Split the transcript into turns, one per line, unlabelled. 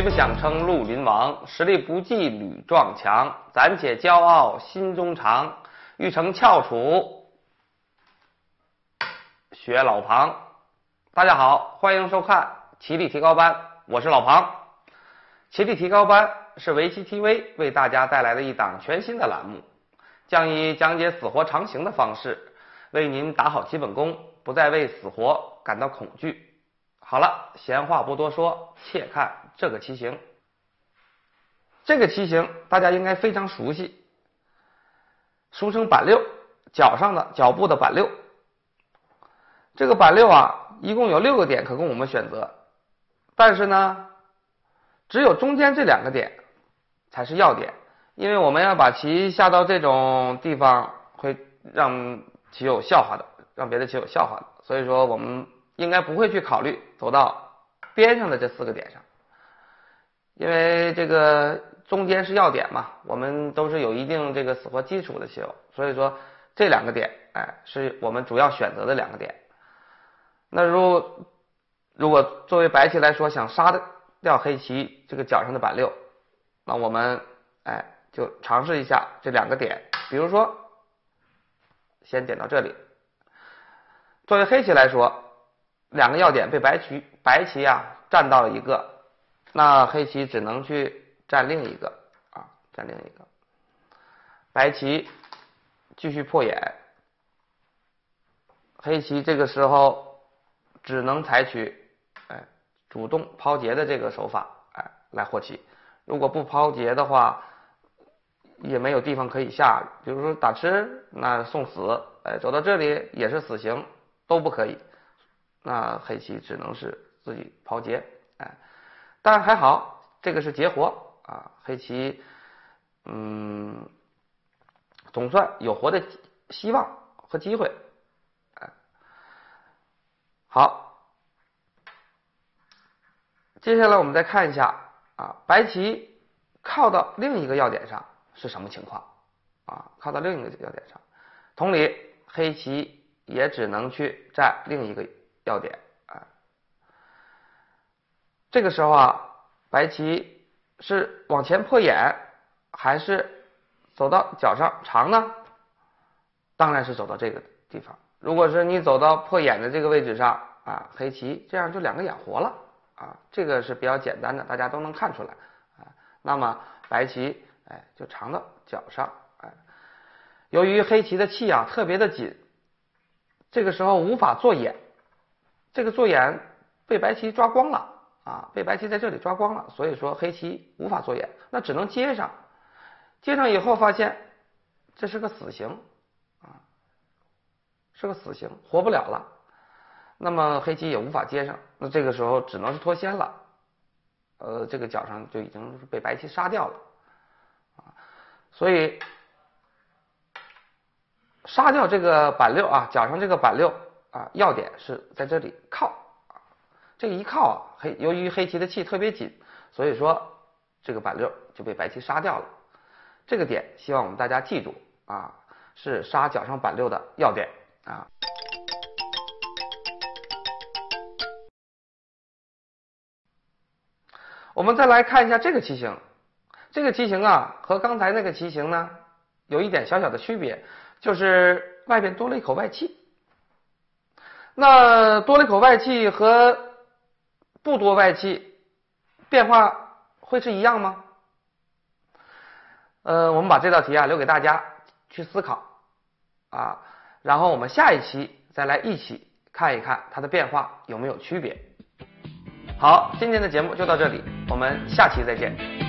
虽不想称绿林王，实力不济屡撞墙。暂且骄傲心中藏，欲成翘楚学老庞。大家好，欢迎收看棋力提高班，我是老庞。棋力提高班是围棋 TV 为大家带来的一档全新的栏目，将以讲解死活常形的方式，为您打好基本功，不再为死活感到恐惧。好了，闲话不多说，且看这个棋形。这个棋形大家应该非常熟悉，俗称板六，脚部的板六。这个板六啊，一共有6个点可供我们选择，但是呢，只有中间这2个点才是要点，因为我们要把棋下到这种地方，会让棋友笑话的，让别的棋友笑话的，所以说我们应该不会去考虑走到边上的这4个点上，因为这个中间是要点嘛，我们都是有一定这个死活基础的棋友，所以说这2个点，是我们主要选择的2个点。那如果作为白棋来说，想杀掉黑棋这个角上的板六，那我们就尝试一下这2个点，比如说先点到这里。作为黑棋来说，2个要点被白棋占到了一个，那黑棋只能去占另一个占另一个。白棋继续破眼，黑棋这个时候只能采取主动抛劫的这个手法来获棋。如果不抛劫的话，也没有地方可以下，比如说打吃那送死，走到这里也是死刑，都不可以。那黑棋只能是自己抛劫，但还好这个是劫活黑棋总算有活的希望和机会。好，接下来我们再看一下白棋靠到另一个要点上是什么情况靠到另一个要点上，同理黑棋也只能去占另一个要点这个时候白棋是往前破眼还是走到角上长呢？当然是走到这个地方。如果是你走到破眼的这个位置上黑棋这样就2个眼活了这个是比较简单的，大家都能看出来那么白棋就长到角上由于黑棋的气特别的紧，这个时候无法做眼，这个做眼被白棋抓光了被白棋在这里抓光了，所以说黑棋无法做眼，那只能接上。接上以后发现这是个死刑是个死刑，活不了了。那么黑棋也无法接上，那这个时候只能是脱先了。这个角上就已经是被白棋杀掉了所以杀掉这个板六角上这个板六要点是在这里靠这一靠由于黑棋的气特别紧，所以说这个板六就被白棋杀掉了。这个点希望我们大家记住是杀角上板六的要点我们再来看一下这个棋形，这个棋形和刚才那个棋形呢有一点小小的区别，就是外边多了一口外气。那多了一口外气和不多外气变化会是一样吗？我们把这道题留给大家去思考然后我们下一期再来一起看一看它的变化有没有区别。好，今天的节目就到这里，我们下期再见。